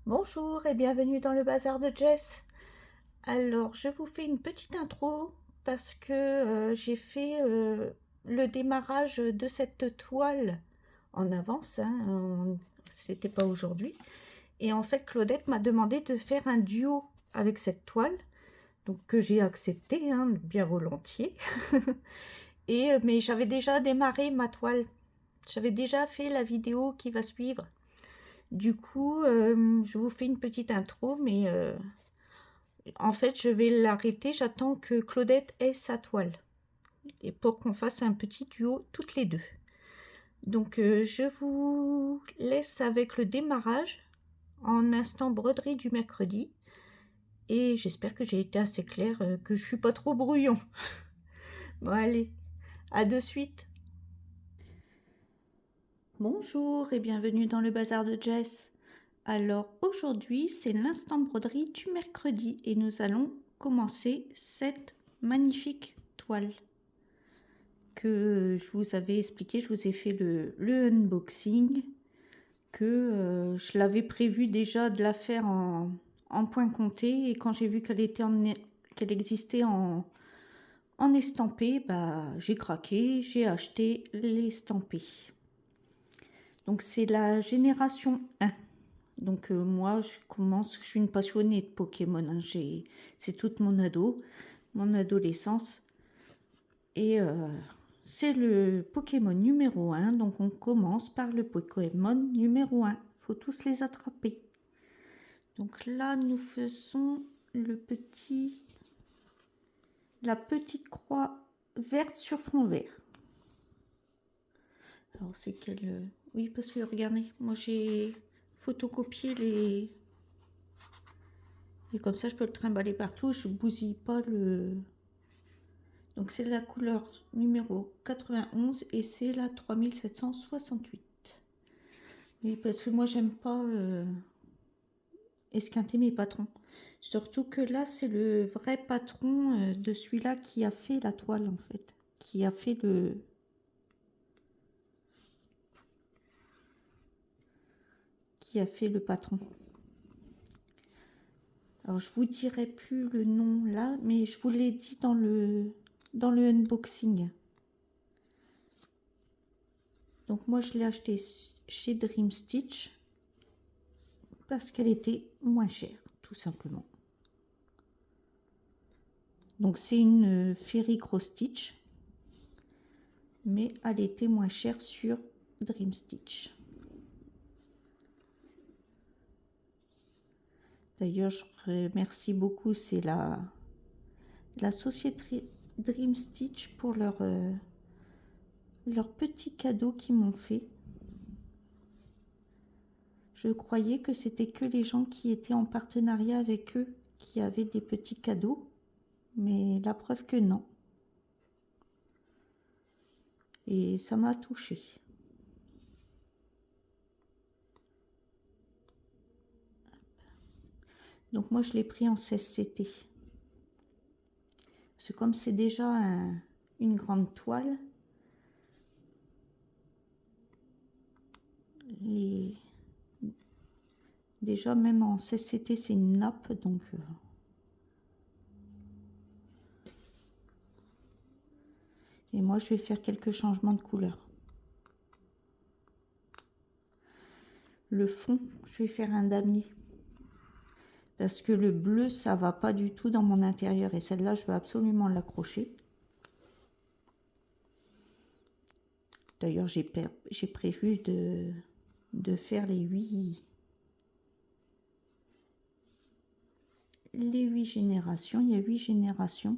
Bonjour et bienvenue dans le bazar de Jess. Alors, je vous fais une petite intro parce que j'ai fait le démarrage de cette toile en avance, hein, c'était pas aujourd'hui. Et en fait, Claudette m'a demandé de faire un duo avec cette toile, donc que j'ai accepté, hein, bien volontiers. Mais j'avais déjà démarré ma toile, j'avais déjà fait la vidéo qui va suivre. Du coup, je vous fais une petite intro, mais en fait, je vais l'arrêter. J'attends que Claudette ait sa toile et pour qu'on fasse un petit duo toutes les deux. Donc, je vous laisse avec le démarrage en instant broderie du mercredi. Et j'espère que j'ai été assez claire, que je suis pas trop brouillon. Bon, allez, à de suite. Bonjour et bienvenue dans le bazar de Jess. Alors aujourd'hui, c'est l'instant broderie du mercredi et nous allons commencer cette magnifique toile que je vous avais expliqué. Je vous ai fait le unboxing, que je l'avais prévu déjà de la faire en point compté, et quand j'ai vu qu'elle existait en estampé, bah, j'ai craqué, j'ai acheté l'estampé. Donc c'est la génération 1. Donc moi, je suis une passionnée de Pokémon, hein. C'est toute mon adolescence. Et c'est le Pokémon numéro 1. Donc on commence par le Pokémon numéro 1. Il faut tous les attraper. Donc là, nous faisons la petite croix verte sur fond vert. Alors c'est quel... Oui, parce que regardez, moi j'ai photocopié les... Et comme ça, je peux le trimballer partout. Je bousille pas le... Donc c'est la couleur numéro 91 et c'est la 3768. Oui, parce que moi, j'aime pas esquinter mes patrons. Surtout que là, c'est le vrai patron de celui-là qui a fait la toile, en fait. Qui a fait le patron. Alors, je vous dirai plus le nom là, mais je vous l'ai dit dans le unboxing. Donc, moi, je l'ai acheté chez Dream Stitch parce qu'elle était moins chère, tout simplement. Donc, c'est une Fairy Cross Stitch, mais elle était moins chère sur Dream Stitch. D'ailleurs, je remercie beaucoup, c'est la société Dream Stitch pour leur petit cadeau qu'ils m'ont fait. Je croyais que c'était que les gens qui étaient en partenariat avec eux qui avaient des petits cadeaux, mais la preuve que non. Et ça m'a touchée. Donc moi, je l'ai pris en 16CT. Parce que comme c'est déjà une grande toile, déjà même en 16CT, c'est une nappe, donc... Et moi, je vais faire quelques changements de couleur. Le fond, je vais faire un damier. Parce que le bleu, ça va pas du tout dans mon intérieur. Et celle-là, je veux absolument l'accrocher. D'ailleurs, j'ai prévu de faire les 8 générations. Il y a 8 générations.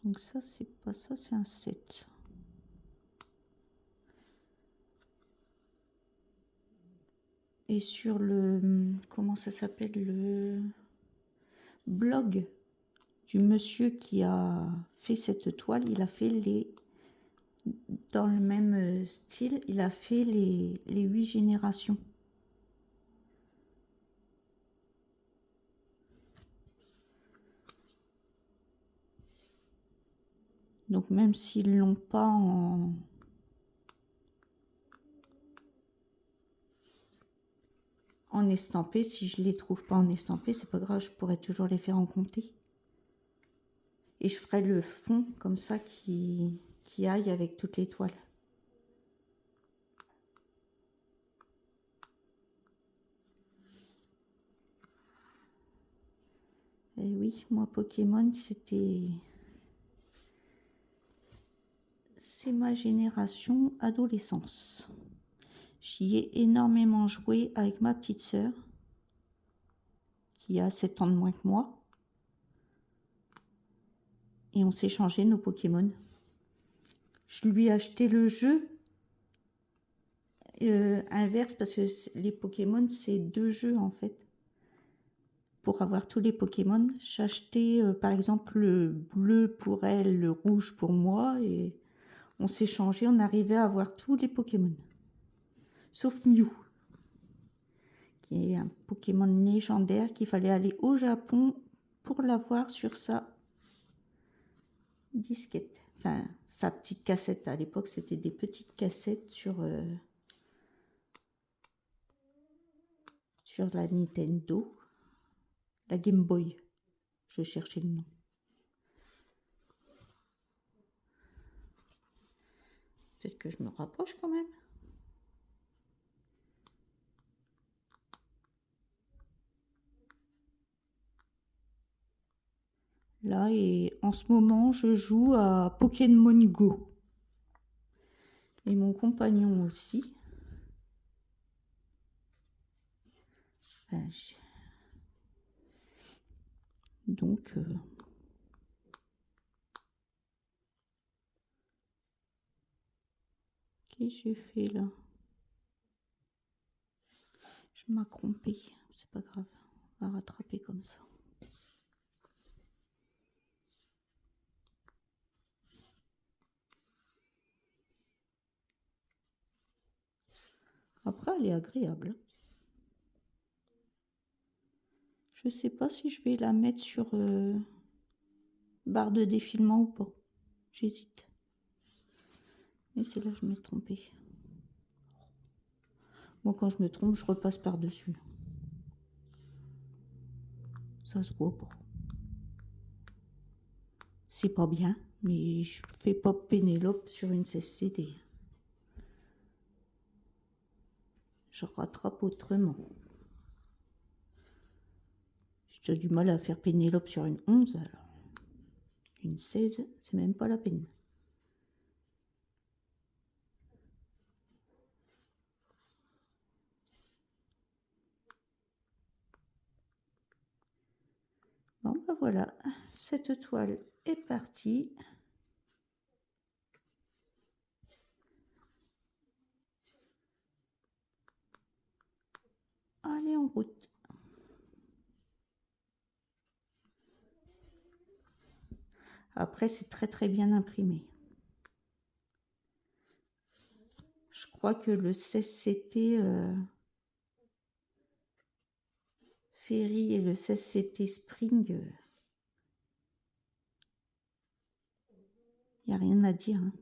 Donc ça, c'est pas ça, c'est un 7. Et sur le... Comment ça s'appelle? Le blog du monsieur qui a fait cette toile, il a fait dans le même style, il a fait les 8 générations. Donc même s'ils l'ont pas en estampé. Si je les trouve pas en estampé, c'est pas grave, je pourrais toujours les faire en comté. Et je ferai le fond comme ça qui aille avec toutes les toiles. Et oui, moi Pokémon, c'est ma génération adolescence. J'y ai énormément joué avec ma petite sœur, qui a 7 ans de moins que moi. Et on s'est changé nos Pokémon. Je lui ai acheté le jeu inverse, parce que les Pokémon, c'est 2 jeux en fait. Pour avoir tous les Pokémon, j'ai acheté par exemple le bleu pour elle, le rouge pour moi, et on s'est changé, on arrivait à avoir tous les Pokémon. Sauf Mew, qui est un Pokémon légendaire qu'il fallait aller au Japon pour l'avoir sur sa disquette. Enfin, sa petite cassette. À l'époque, c'était des petites cassettes sur la Nintendo. La Game Boy. Je cherchais le nom. Peut-être que je me rapproche quand même. Là, et en ce moment, je joue à Pokémon Go. Et mon compagnon aussi. Enfin, donc, qu'est-ce que j'ai fait là? Je m'ai trompé. C'est pas grave. On va rattraper comme ça. Après, elle est agréable. Je sais pas si je vais la mettre sur barre de défilement ou pas. J'hésite. Et c'est là que je me suis trompée. Moi, quand je me trompe, je repasse par-dessus. Ça se voit pas. C'est pas bien, mais je fais pas Pénélope sur une CCD. Je rattrape autrement. J'ai du mal à faire Pénélope sur une 11, alors. Une 16, c'est même pas la peine. Bon, ben voilà, cette toile est partie. Allez, en route. Après, c'est très très bien imprimé. Je crois que le 16CT Ferry et le 16CT Spring, il n'y a rien à dire. Hein.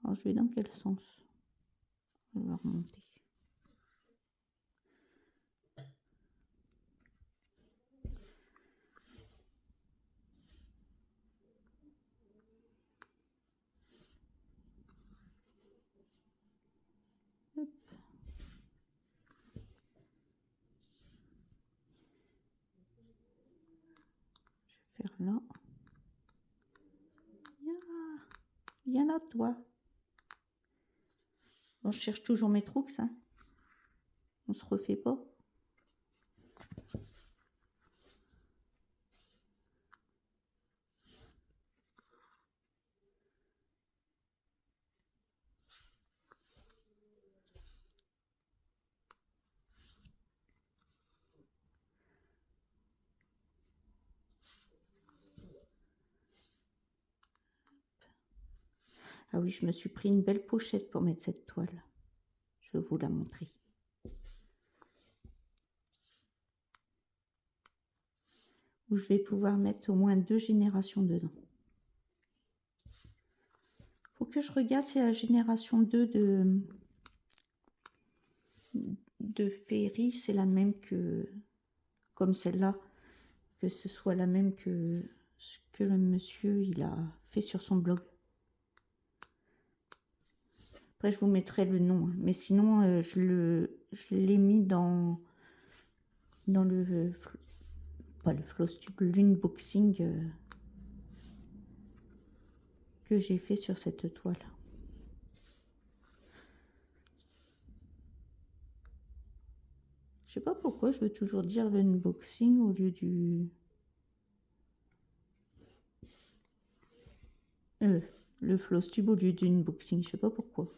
Alors, je vais dans quel sens? On va remonter. Hop. Je vais faire là. Viens là, toi. Bon, je cherche toujours mes trous, hein. On se refait pas. Ah oui, je me suis pris une belle pochette pour mettre cette toile. Je vais vous la montrer. Où je vais pouvoir mettre au moins 2 générations dedans. Faut que je regarde si la génération 2 de de Ferry, c'est la même que, comme celle-là, que ce soit la même que ce que le monsieur il a fait sur son blog. Après, je vous mettrai le nom, hein. Mais sinon, je l'ai mis dans le, pas le Flosstube, l'unboxing que j'ai fait sur cette toile. Je sais pas pourquoi je veux toujours dire l'unboxing au lieu du... le Flosstube au lieu d'unboxing, je sais pas pourquoi.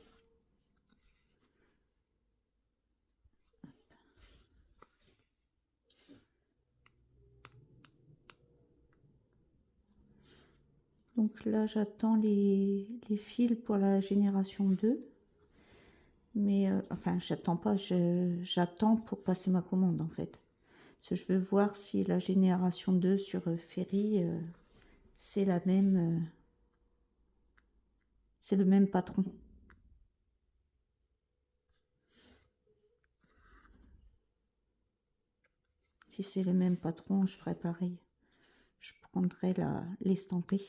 Donc là, j'attends les fils pour la génération 2. Mais, enfin, j'attends pas, j'attends pour passer ma commande, en fait. Parce que je veux voir si la génération 2 sur Ferry, c'est la même... c'est le même patron. Si c'est le même patron, je ferai pareil. Je prendrai l'estampée.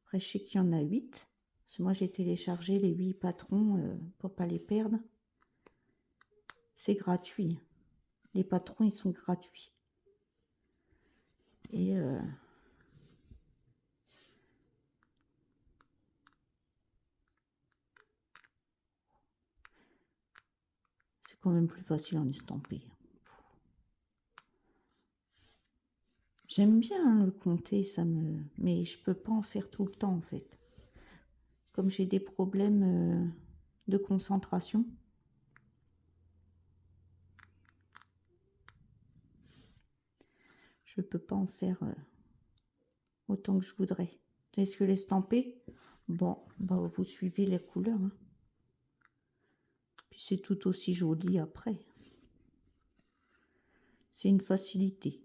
Après, je sais qu'il y en a 8. Parce que moi, j'ai téléchargé les 8 patrons pour pas les perdre. C'est gratuit. Les patrons, ils sont gratuits. Et... c'est quand même plus facile en estampé. J'aime bien le compter, mais je peux pas en faire tout le temps en fait. Comme j'ai des problèmes de concentration. Je peux pas en faire autant que je voudrais. Est-ce que l'estamper, bon, bah vous suivez les couleurs. Hein. Puis c'est tout aussi joli après. C'est une facilité.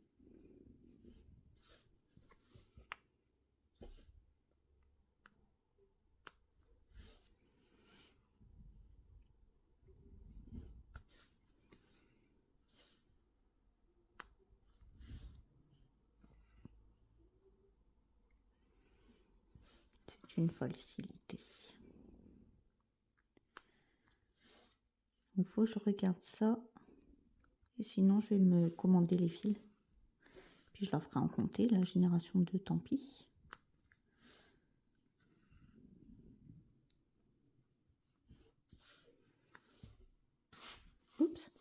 C'est une facilité. Il faut que je regarde ça. Et sinon, je vais me commander les fils. Puis je la ferai en compter, la génération 2, tant pis. Oups.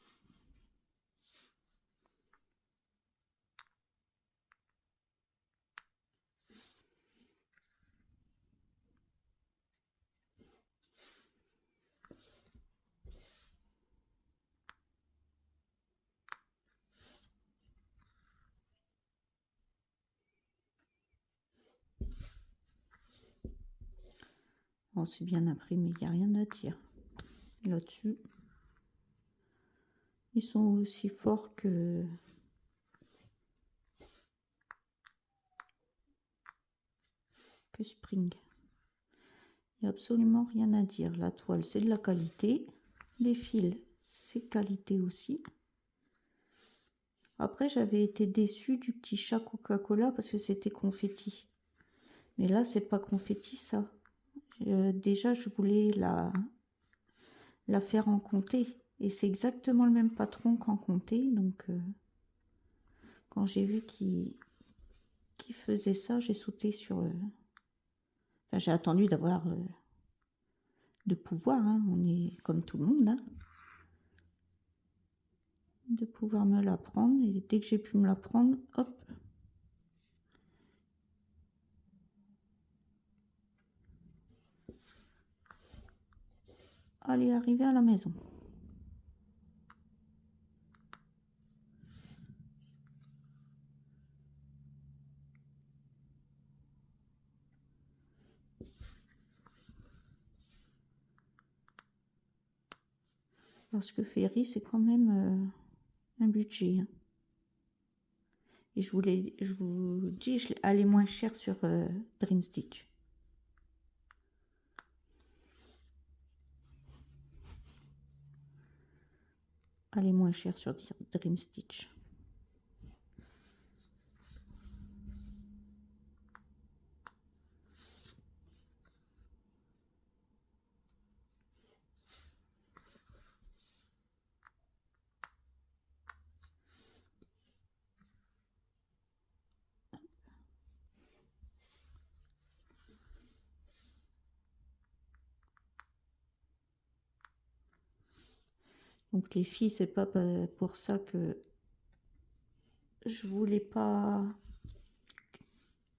Bon, c'est bien imprimé, il n'y a rien à dire là-dessus. Ils sont aussi forts que Spring. Il n'y a absolument rien à dire. La toile, c'est de la qualité. Les fils, c'est qualité aussi. Après, j'avais été déçue du petit chat Coca-Cola parce que c'était confetti. Mais là, c'est pas confetti, ça. Déjà, je voulais la faire en comté. Et c'est exactement le même patron qu'en comté. Donc, quand j'ai vu qu'il faisait ça, j'ai sauté sur... Enfin, j'ai attendu d'avoir de pouvoir. Hein. On est comme tout le monde. Hein. De pouvoir me la prendre. Et dès que j'ai pu me la prendre, hop. Allez, arriver à la maison. Parce que Ferry, c'est quand même un budget. Hein. Et je vous dis, je l'ai allé moins cher sur Dream Stitch. Elle est moins chère sur Dream Stitch. Donc les filles, c'est pas pour ça que je voulais pas...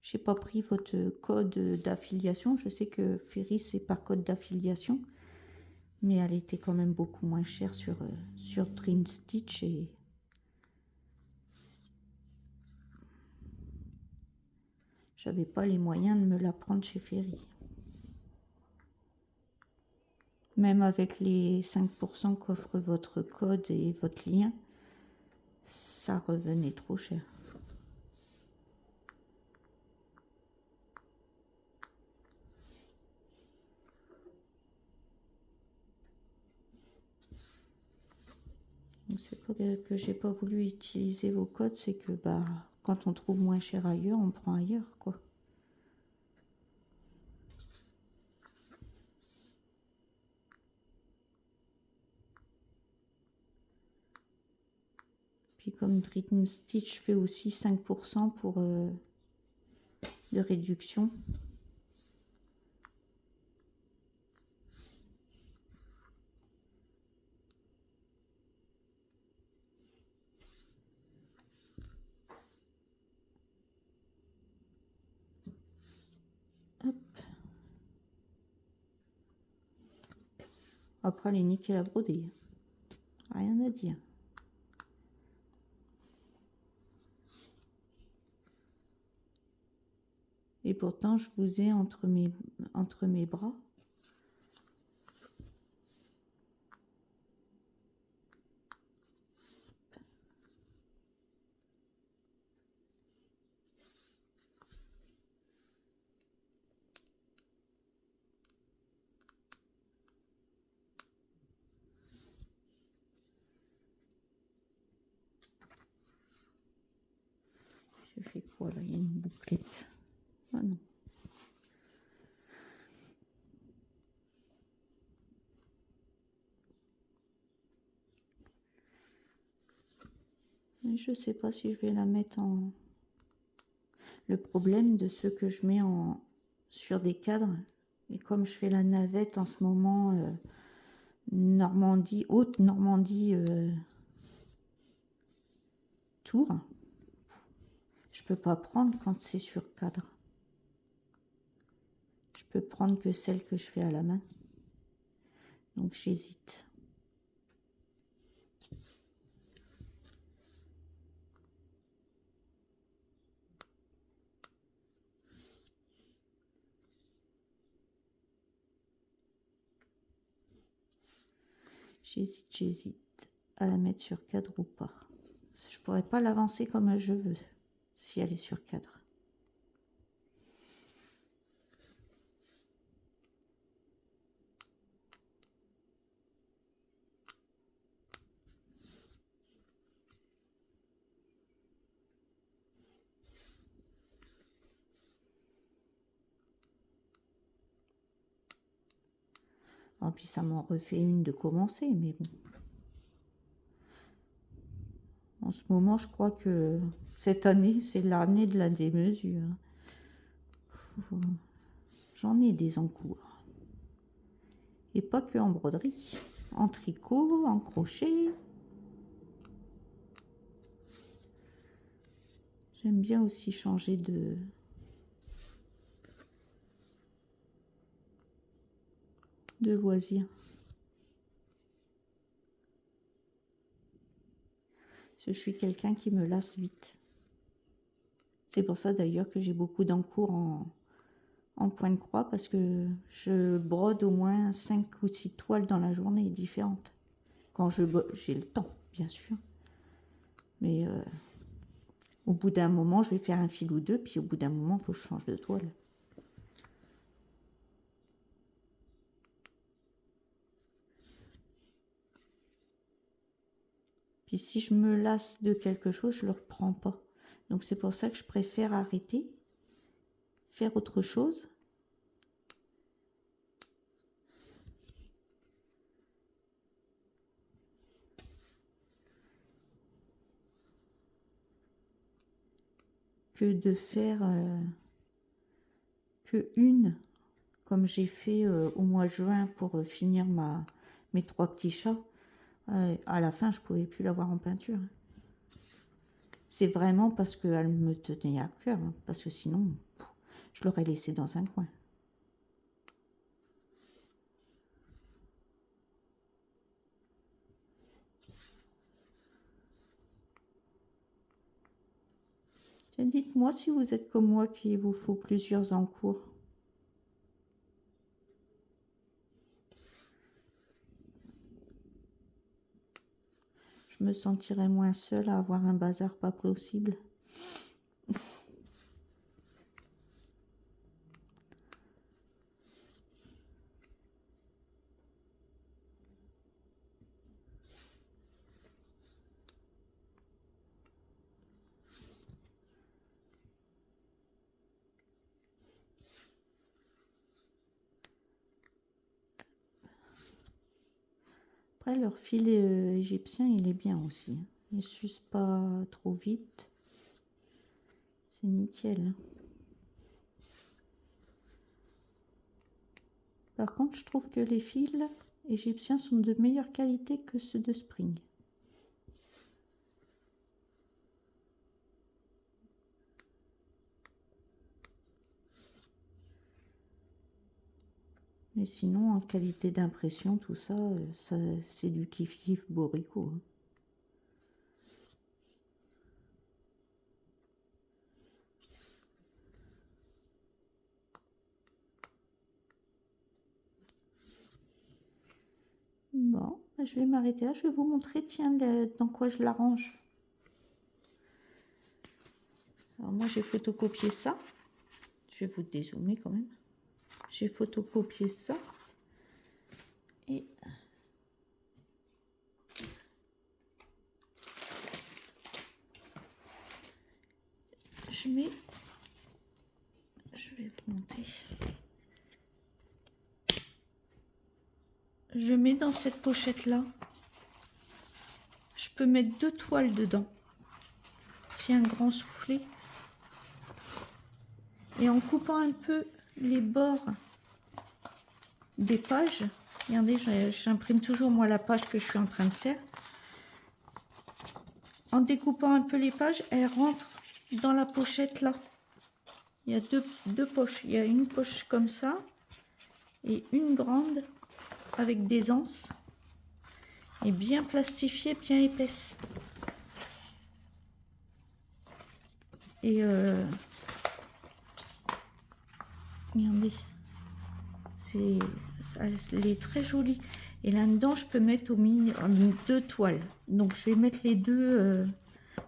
J'ai pas pris votre code d'affiliation. Je sais que Ferry, c'est par code d'affiliation. Mais elle était quand même beaucoup moins chère sur Dream Stitch. Et j'avais pas les moyens de me la prendre chez Ferry. Même avec les 5% qu'offre votre code et votre lien, ça revenait trop cher. C'est pas que j'ai pas voulu utiliser vos codes, c'est que bah quand on trouve moins cher ailleurs, on prend ailleurs, quoi. Puis comme Dream Stitch fait aussi 5% de réduction. Hop. Après, elle est nickel à broder. Rien à dire. Et pourtant, je vous ai entre mes bras. J'ai fait quoi là? Il y a une bouclette. Ah non. Mais je sais pas si je vais la mettre en... Le problème de ce que je mets sur des cadres, et comme je fais la navette en ce moment, Normandie, Haute-Normandie, Tours, je peux pas prendre quand c'est sur cadre. Je peux prendre que celle que je fais à la main. Donc j'hésite. J'hésite à la mettre sur cadre ou pas. Je pourrais pas l'avancer comme je veux si elle est sur cadre. En plus, ça m'en refait une de commencer, mais bon. En ce moment, je crois que cette année, c'est l'année de la démesure. J'en ai des en cours. Et pas que en broderie. En tricot, en crochet. J'aime bien aussi changer de loisirs. Parce que je suis quelqu'un qui me lasse vite. C'est pour ça d'ailleurs que j'ai beaucoup d'encours en point de croix, parce que je brode au moins 5 ou 6 toiles dans la journée différentes. Quand j'ai le temps, bien sûr. Mais au bout d'un moment, je vais faire un fil ou deux, puis au bout d'un moment, il faut que je change de toile. Puis si je me lasse de quelque chose, je ne le reprends pas. Donc c'est pour ça que je préfère arrêter, faire autre chose. Que de faire que une, comme j'ai fait au mois de juin pour finir mes 3 petits chats. À la fin, je ne pouvais plus l'avoir en peinture. C'est vraiment parce qu'elle me tenait à cœur, hein, parce que sinon, je l'aurais laissé dans un coin. Dites-moi si vous êtes comme moi, qu'il vous faut plusieurs en cours. Je me sentirais moins seule à avoir un bazar pas possible. Après, leur fil égyptien, il est bien aussi. Il ne s'use pas trop vite. C'est nickel. Par contre, je trouve que les fils égyptiens sont de meilleure qualité que ceux de Spring. Mais sinon, en qualité d'impression, tout ça, c'est du kiff-kiff Borico. Hein. Bon, je vais m'arrêter là. Je vais vous montrer, tiens, dans quoi je l'arrange. Alors moi, j'ai photocopié ça. Je vais vous dézoomer quand même. J'ai photocopié ça. Et je vais vous montrer. Je mets dans cette pochette là. Je peux mettre 2 toiles dedans. C'est un grand soufflet. Et en coupant un peu les bords des pages, regardez, j'imprime toujours moi la page que je suis en train de faire. En découpant un peu les pages, elles rentrent dans la pochette là. Il y a deux poches. Il y a une poche comme ça et une grande avec des anses et bien plastifiée, bien épaisse. Et regardez, elle est très jolie. Et là-dedans, je peux mettre au minimum 2 toiles. Donc, je vais mettre les 2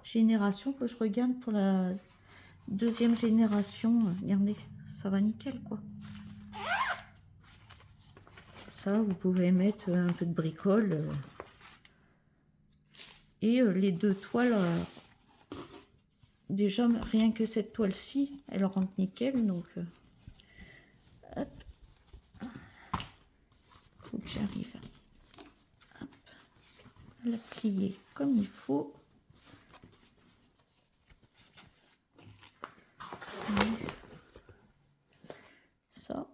générations que je regarde pour la deuxième génération. Regardez, ça va nickel, quoi. Ça, vous pouvez mettre un peu de bricole. Et les 2 toiles, déjà, rien que cette toile-ci, elle rentre nickel. Donc, hop. Faut que j'arrive à la plier comme il faut. Ça.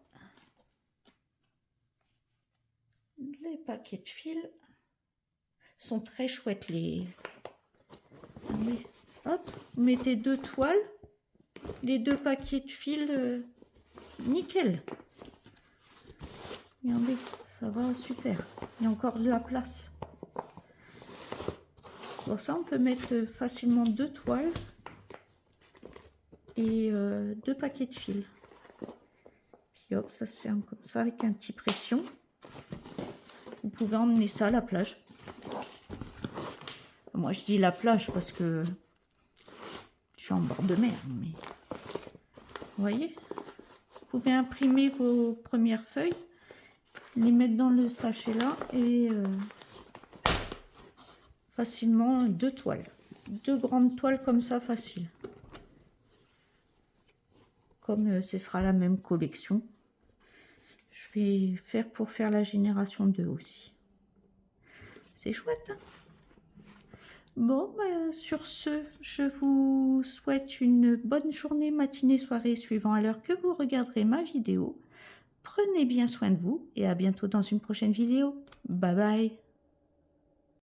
Les paquets de fils sont très chouettes. Hop, vous mettez 2 toiles, les 2 paquets de fils, nickel. Regardez, ça va super. Il y a encore de la place. Pour ça, on peut mettre facilement 2 toiles et 2 paquets de fils. Puis hop, ça se fait comme ça avec un petit pression. Vous pouvez emmener ça à la plage. Moi, je dis la plage parce que je suis en bord de mer. Mais vous voyez, vous pouvez imprimer vos premières feuilles, les mettre dans le sachet là et facilement 2 toiles. 2 grandes toiles comme ça, facile. Comme ce sera la même collection, je vais faire pour faire la génération 2 aussi. C'est chouette, hein? Bon, bah, sur ce, je vous souhaite une bonne journée, matinée, soirée, suivant à l'heure que vous regarderez ma vidéo. Prenez bien soin de vous et à bientôt dans une prochaine vidéo. Bye bye!